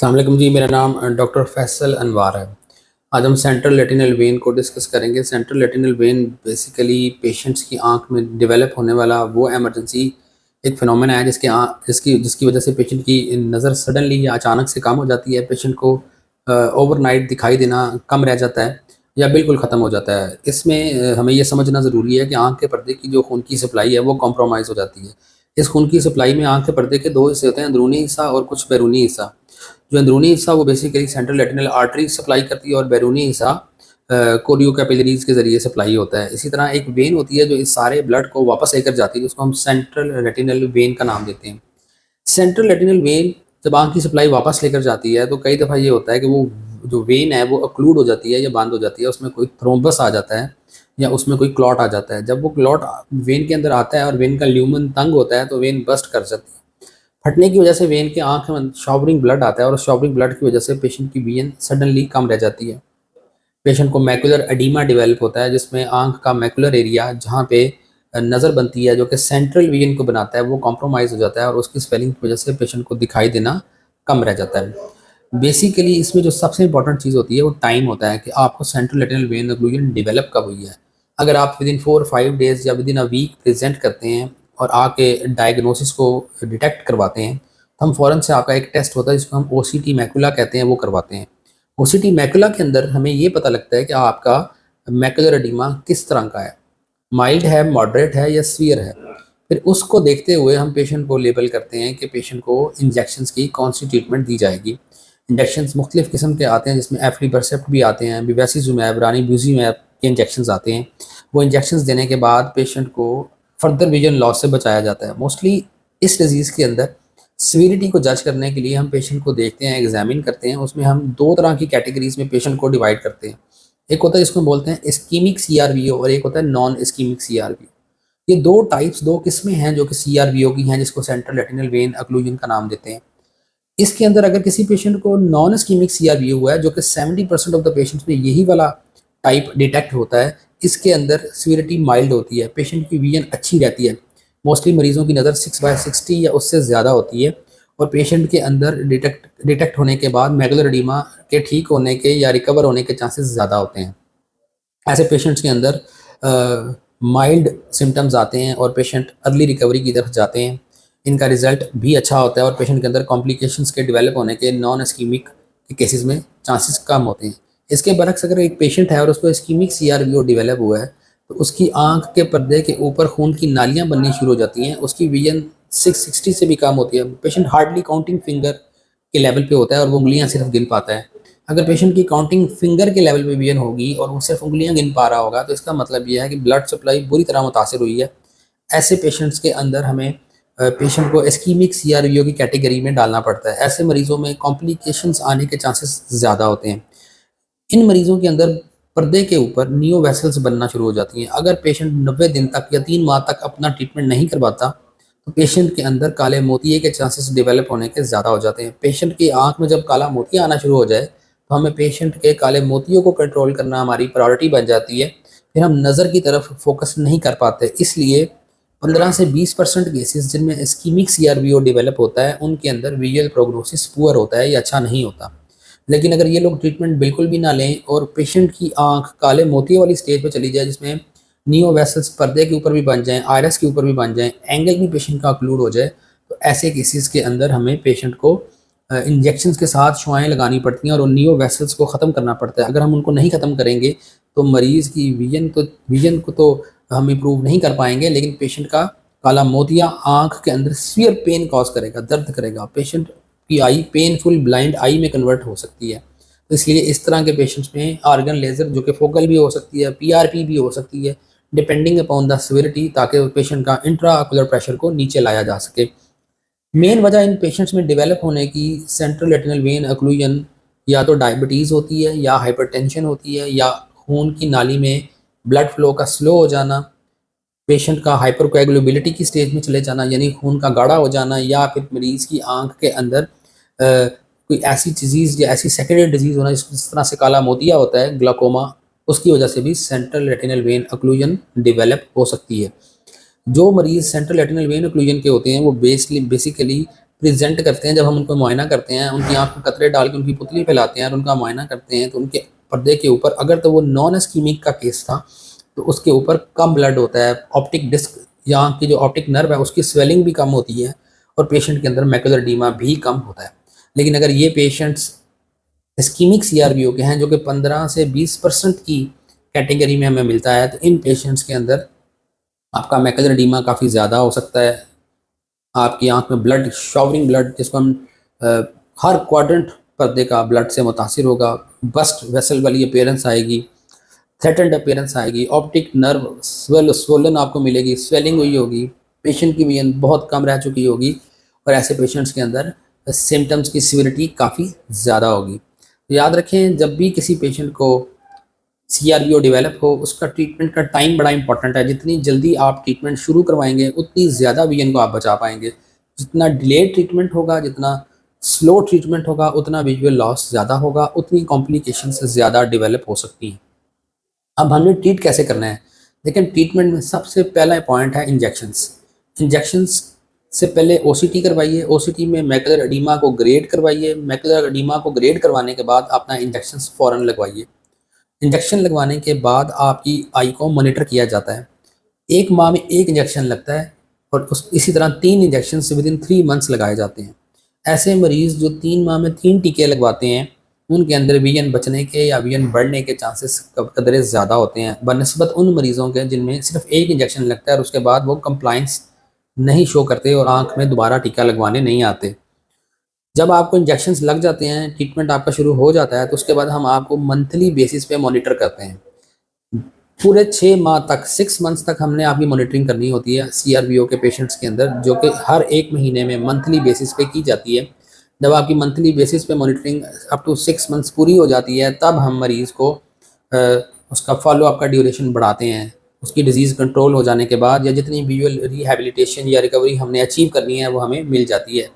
अस्सलाम वालेकुम जी। मेरा नाम डॉक्टर फैसल अनवार है। आज हम सेंट्रल रेटिनल वेन को डिस्कस करेंगे। Central retinal vein basically patients की आंख में डेवलप होने वाला वो इमरजेंसी एक फिनोमेना है जिसकी जिसकी वजह से पेशेंट की नज़र सडनली या अचानक से कम हो जाती है। पेशेंट को ओवरनाइट दिखाई देना कम रह जाता है या बिल्कुल ख़त्म हो जाता है। इसमें हमें यह समझना ज़रूरी है कि आंख के पर्दे की जो खून की सप्लाई है वो कॉम्प्रोमाइज़ हो जाती है। इस खून की सप्लाई में आंख के पर्दे के दो हिस्से होते हैं, अंदरूनी हिस्सा और कुछ बैरूनी हिस्सा। जो अंदरूनी हिस्सा वो basically central retinal artery supply करती है और बैरूनी हिस्सा कोरियो कैपिलरीज के ज़रिए सप्लाई होता है। इसी तरह एक वेन होती है जो इस सारे ब्लड को वापस लेकर जाती है, जिसको हम सेंट्रल रेटिनल वेन का नाम देते हैं। सेंट्रल रेटिनल वेन जब आंख की सप्लाई वापस लेकर जाती है तो कई दफ़ा ये होता है कि वो जो वेन है वो अक्लूड हो जाती है या बंद हो जाती है, उसमें कोई थ्रोम्बस आ जाता है या उसमें कोई क्लॉट आ जाता है। जब वो क्लॉट वेन के अंदर आता है और वेन का ल्यूमन तंग होता है तो वेन बस्ट कर जाती है। फटने की वजह से वेन के आंख में शॉवरिंग ब्लड आता है और शॉवरिंग ब्लड की वजह से पेशेंट की विजन सडनली कम रह जाती है। पेशेंट को मैकुलर एडीमा डेवलप होता है, जिसमें आंख का मैकुलर एरिया जहाँ पे नज़र बनती है जो कि सेंट्रल विजन को बनाता है वो कॉम्प्रोमाइज़ हो जाता है और उसकी स्वेलिंग की वजह से पेशेंट को दिखाई देना कम रह जाता है। बेसिकली इसमें जो सबसे इंपॉर्टेंट चीज़ होती है वो टाइम होता है कि आपको central retinal vein occlusion develop कब हुई है। अगर आप विदिन 4 or 5 डेज़ या विदिन अ वीक प्रेजेंट करते हैं और आके डायग्नोसिस को डिटेक्ट करवाते हैं तो हम फ़ौरन से आपका एक टेस्ट होता है जिसको हम ओसीटी मैकुला कहते हैं वो करवाते हैं। ओसीटी मैकुला के अंदर हमें ये पता लगता है कि आपका मैकुलर एडिमा किस तरह का है, माइल्ड है, मॉडरेट है या सीवियर है। फिर उसको देखते हुए हम पेशेंट को लेबल करते हैं कि पेशेंट को इंजेक्शंस की कौन सी ट्रीटमेंट दी जाएगी। इंजेक्शंस मुख्तलिफ़ किस्म के आते हैं, जिसमें एफ्लिबरसेप्ट भी आते हैं, बिवेसिजुमैब, रानीब्यूज़ीमैब के इंजेक्शंस आते हैं। वो इंजेक्शंस देने के बाद पेशेंट को फर्दर विजन लॉस से बचाया जाता है। मोस्टली इस डिज़ीज़ के अंदर सीवियरिटी को जज करने के लिए हम पेशेंट को देखते हैं, एग्जामिन करते हैं। उसमें हम दो तरह की कैटेगरीज में पेशेंट को डिवाइड करते हैं। एक होता है जिसको हम बोलते हैं इस्कीमिक सीआरवीओ और एक होता है नॉन इस्कीमिक सीआरवीओ। ये दो टाइप्स, दो किस्में हैं जो कि सीआरवीओ की हैं, जिसको सेंट्रल रेटिनल वेन अक्लूजन का नाम देते हैं। इसके अंदर अगर किसी पेशेंट को नॉन इस्कीमिक सीआरवीओ हुआ है, जो कि 70% ऑफ द पेशेंट्स में यही वाला टाइप डिटेक्ट होता है, इसके अंदर सीवियरिटी माइल्ड होती है, पेशेंट की विजन अच्छी रहती है। मोस्टली मरीजों की नज़र 6/60 या उससे ज़्यादा होती है और पेशेंट के अंदर डिटेक्ट होने के बाद मैकुलर एडिमा के ठीक होने के या रिकवर होने के चांसेस ज़्यादा होते हैं। ऐसे पेशेंट्स के अंदर माइल्ड सिम्टम्स आते हैं और पेशेंट अर्ली रिकवरी की तरफ जाते हैं। इनका रिजल्ट भी अच्छा होता है और पेशेंट के अंदर कॉम्प्लिकेशंस के डेवलप होने के नॉन इस्कीमिक के केसेस में चांसेस कम होते हैं। इसके बरक्स अगर एक पेशेंट है और उसको इस्कीमिक सीआरवीओ डेवलप हुआ है तो उसकी आंख के पर्दे के ऊपर खून की नालियाँ बननी शुरू हो जाती हैं, उसकी विजन 660 से भी कम होती है। पेशेंट हार्डली काउंटिंग फिंगर के लेवल पे होता है और वो उंगलियां सिर्फ गिन पाता है। अगर पेशेंट की काउंटिंग फिंगर के लेवल पे विजन होगी और वो सिर्फ उंगलियां गिन पा रहा होगा तो इसका मतलब ये है कि ब्लड सप्लाई बुरी तरह मुतासर हुई है। ऐसे पेशेंट्स के अंदर हमें पेशेंट को इस्कीमिक सीआरवीओ की कैटेगरी में डालना पड़ता है। ऐसे मरीजों में कॉम्प्लिकेशंस आने के चांसेस ज़्यादा होते हैं। इन मरीजों के अंदर पर्दे के ऊपर नियो वेसल्स बनना शुरू हो जाती हैं। अगर पेशेंट 90 दिन तक या 3 माह तक अपना ट्रीटमेंट नहीं करवाता तो पेशेंट के अंदर काले मोतिये के चांसेस डेवलप होने के ज़्यादा हो जाते हैं। पेशेंट की आंख में जब काला मोतिया आना शुरू हो जाए तो हमें पेशेंट के काले मोतियों को कंट्रोल करना हमारी प्रायोरिटी बन जाती है। फिर हम नज़र की तरफ फोकस नहीं कर पाते। इसलिए 15 से 20% केसेस जिनमें इस्कीमिक सीआरवीओ डेवलप होता है उनके अंदर विजुअल प्रोग्नोसिस पुअर होता है या अच्छा नहीं होता। लेकिन अगर ये लोग ट्रीटमेंट बिल्कुल भी ना लें और पेशेंट की आंख काले मोतिये वाली स्टेज पे चली जाए, जिसमें नियो वेसल्स पर्दे के ऊपर भी बन जाएं, आयरस के ऊपर भी बन जाएं, एंगल भी पेशेंट का ऑक्लूड हो जाए, तो ऐसे केसेस के अंदर हमें पेशेंट को इंजेक्शंस के साथ शुआएं लगानी पड़ती हैं और उन नियो वेसल्स को ख़त्म करना पड़ता है। अगर हम उनको नहीं ख़त्म करेंगे तो मरीज़ की विजन को तो हम इम्प्रूव नहीं कर पाएंगे, लेकिन पेशेंट का काला मोतिया आंख के अंदर सीवियर पेन कॉज करेगा, दर्द करेगा। पेशेंट की आई पेनफुल ब्लाइंड आई में कन्वर्ट हो सकती है। तो इसलिए इस तरह के पेशेंट्स में आर्गन लेज़र जो कि फोकल भी हो सकती है, पीआरपी भी हो सकती है, डिपेंडिंग अपॉन द सिवियरिटी, ताकि पेशेंट का इंट्रा ऑकुलर प्रेशर को नीचे लाया जा सके। मेन वजह इन पेशेंट्स में डेवलप होने की सेंट्रल रेटिनल वेन ऑक्लूजन या तो डायबिटीज़ होती है या हाइपरटेंशन होती है या खून की नाली में ब्लड फ्लो का स्लो हो जाना, पेशेंट का हाइपरकोएगुलेबिलिटी की स्टेज में चले जाना यानी खून का गाढ़ा हो जाना, या फिर मरीज़ की आंख के अंदर कोई ऐसी डिजीज़ या ऐसी सेकेंडरी डिजीज़ होना जिस तरह से काला मोतिया होता है, ग्लाकोमा, उसकी वजह से भी central retinal vein occlusion develop हो सकती है। जो मरीज़ सेंट्रल रेटिनल वेन ऑक्लूजन के होते हैं वो बेसिकली प्रेजेंट करते हैं, जब हम उनको मुआयना करते हैं, उनकी आँख में कतरे डाल के उनकी पुतली फैलाते हैं और उनका मुआयना करते हैं, तो उनके पर्दे के ऊपर अगर तो वो नॉन इस्कीमिक का केस था तो उसके ऊपर कम ब्लड होता है, ऑप्टिक डिस्क या आँख की जो ऑप्टिक नर्व है उसकी स्वेलिंग भी कम होती है और पेशेंट के अंदर मैकुलर एडीमा भी कम होता है। लेकिन अगर ये पेशेंट्स इस्कीमिक CRVO के हैं जो कि 15 से 20% की कैटेगरी में हमें मिलता है, तो इन पेशेंट्स के अंदर आपका मैकुलर एडीमा काफ़ी ज़्यादा हो सकता है। आपकी आंख में ब्लड शॉवरिंग ब्लड, जिसको हम हर क्वाड्रेंट पर्दे का ब्लड से मुतासिर होगा, बस्ट वेसल वाली अपीयरेंस आएगी, थ्रेटन्ड अपीयरेंस आएगी, ऑप्टिक नर्व स्वोलन आपको मिलेगी, स्वेलिंग हुई होगी, पेशेंट की विजन बहुत कम रह चुकी होगी और ऐसे पेशेंट्स के अंदर सिम्टम्स की सिविरिटी काफ़ी ज़्यादा होगी। तो याद रखें, जब भी किसी पेशेंट को CRVO डेवलप हो उसका ट्रीटमेंट का टाइम बड़ा इंपॉर्टेंट है। जितनी जल्दी आप ट्रीटमेंट शुरू करवाएंगे उतनी ज़्यादा विजन को आप बचा पाएंगे। जितना डिलेड ट्रीटमेंट होगा, जितना स्लो ट्रीटमेंट होगा, उतना विजुअल लॉस ज़्यादा होगा, उतनी कॉम्प्लिकेशंस ज़्यादा डेवलप हो सकती हैं। अब हमें ट्रीट कैसे करना है? लेकिन ट्रीटमेंट में सबसे पहला पॉइंट है इंजेक्शंस। इंजेक्शंस से पहले OCT करवाइए, OCT में मैकुलर एडीमा को ग्रेड करवाइए, मैकुलर एडीमा को ग्रेड करवाने के बाद अपना इंजेक्शंस फ़ौरन लगवाइए। इंजेक्शन लगवाने के बाद आपकी आई को मॉनिटर किया जाता है। 1 माह में 1 इंजेक्शन लगता है और इसी तरह 3 इंजेक्शन से विदिन 3 मंथ्स लगाए जाते हैं। ऐसे मरीज़ जो 3 माह में 3 टीके लगवाते हैं उनके अंदर विजन बचने के या विजन बढ़ने के चांसेस कदरे ज़्यादा होते हैं बनिस्बत उन मरीज़ों के जिनमें सिर्फ 1 इंजेक्शन लगता है और उसके बाद वो कंप्लाइंस नहीं शो करते और आँख में दोबारा टीका लगवाने नहीं आते। जब आपको इंजेक्शंस लग जाते हैं, ट्रीटमेंट आपका शुरू हो जाता है, तो उसके बाद हम आपको मंथली बेसिस पे मॉनिटर करते हैं। पूरे 6 माह तक, 6 मंथ्स तक हमने आपकी मॉनिटरिंग करनी होती है CRVO के पेशेंट्स के अंदर, जो कि हर 1 महीने में मंथली बेसिस पे की जाती है। जब आपकी मंथली बेसिस पे मॉनिटरिंग अप टू 6 मंथ्स पूरी हो जाती है, तब हम मरीज़ को उसका फॉलो अप का ड्यूरेशन बढ़ाते हैं। उसकी डिज़ीज़ कंट्रोल हो जाने के बाद या जितनी विजुअल रिहैबिलिटेशन या रिकवरी हमने अचीव करनी है वो हमें मिल जाती है।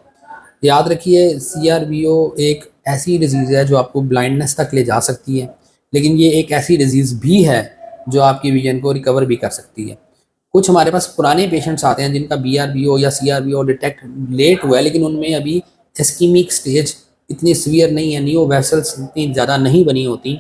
याद रखिए, CRVO एक ऐसी डिज़ीज़ है जो आपको ब्लाइंडनेस तक ले जा सकती है, लेकिन ये एक ऐसी डिज़ीज़ भी है जो आपकी विजन को रिकवर भी कर सकती है। कुछ हमारे पास पुराने पेशेंट्स आते हैं जिनका BRVO या CRVO डिटेक्ट लेट हुआ है, लेकिन उनमें अभी इस्कीमिक स्टेज इतनी सीवियर नहीं है, नियो वेसल्स इतनी ज़्यादा नहीं बनी होती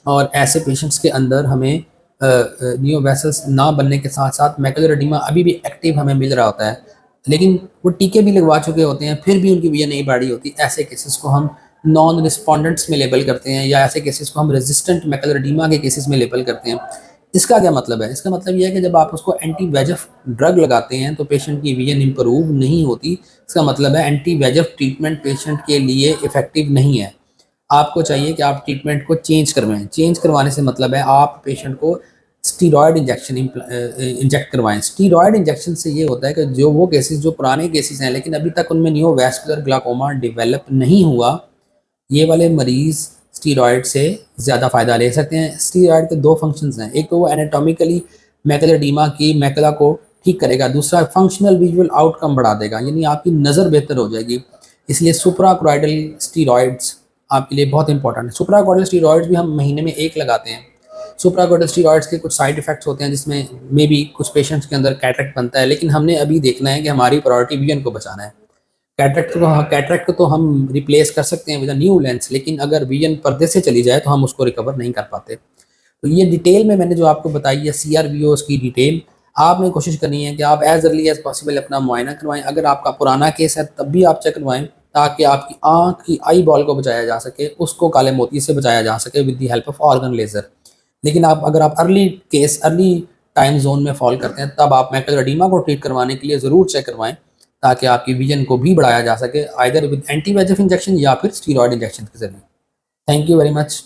और ऐसे पेशेंट्स के अंदर हमें नियो वेसल्स ना बनने के साथ साथ मैकुलर एडीमा अभी भी एक्टिव हमें मिल रहा होता है, लेकिन वो टीके भी लगवा चुके होते हैं फिर भी उनकी विजन नहीं बढ़ी होती। ऐसे केसेस को हम नॉन रिस्पॉन्डेंट्स में लेबल करते हैं या ऐसे केसेस को हम रेजिस्टेंट मैकुलर एडीमा के केसेस में लेबल करते हैं। इसका क्या मतलब है? इसका मतलब ये है कि जब आप उसको एंटी वेजफ ड्रग लगाते हैं तो पेशेंट की विजन इंप्रूव नहीं होती। इसका मतलब है एंटी वेजफ ट्रीटमेंट पेशेंट के लिए इफेक्टिव नहीं है। आपको चाहिए कि आप ट्रीटमेंट को चेंज करवाएं। चेंज करवाने से मतलब है आप पेशेंट को स्टीरॉयड इंजेक्शन इंजेक्ट करवाएं। स्टीरॉयड इंजेक्शन से ये होता है कि जो वो केसेस जो पुराने केसेस हैं लेकिन अभी तक उनमें नियोवैस्कुलर ग्लाकोमा डेवलप नहीं हुआ, ये वाले मरीज़ स्टीरॉयड से ज़्यादा फ़ायदा ले सकते हैं। स्टीरॉयड के 2 फंक्शंस हैं, एक तो वो एनाटॉमिकली मैकुलर एडीमा की मैकुला को ठीक करेगा, दूसरा फंक्शनल विजुअल आउटकम बढ़ा देगा, यानी आपकी नज़र बेहतर हो जाएगी। इसलिए सुप्राकोरॉइडल स्टीरॉयड्स आपके लिए बहुत इंपॉर्टेंट है। सुप्राकोरॉइडल स्टीरॉयड्स भी हम महीने में 1 लगाते हैं। सुप्राकोरॉइडल स्टीरॉयड्स के कुछ साइड इफेक्ट्स होते हैं जिसमें मे बी कुछ पेशेंट्स के अंदर कैटरेक्ट बनता है, लेकिन हमने अभी देखना है कि हमारी प्रायोरिटी विजन को बचाना है। कैटरेक्ट को तो हम रिप्लेस कर सकते हैं विद अ न्यू लेंस, लेकिन अगर विजन पर्दे से चली जाए तो हम उसको रिकवर नहीं कर पाते। तो ये डिटेल में मैंने जो आपको बताई है CRVO की डिटेल, आपने कोशिश करनी है कि आप एज अर्ली एज पॉसिबल अपना मुआयना करवाएं। अगर आपका पुराना केस है तब भी आप चेक करवाएं ताकि आपकी आँख की आई बॉल को बचाया जा सके, उसको काले मोती से बचाया जा सके with the help of organ laser. लेकिन अगर आप अर्ली टाइम जोन में फॉल करते हैं तब आप मैकुलर एडीमा को ट्रीट करवाने के लिए ज़रूर चेक करवाएं ताकि आपकी विजन को भी बढ़ाया जा सके, आइदर विद एंटी वेजेफ इंजेक्शन या फिर स्टीरॉयड इंजेक्शन के जरिए। Thank you very much.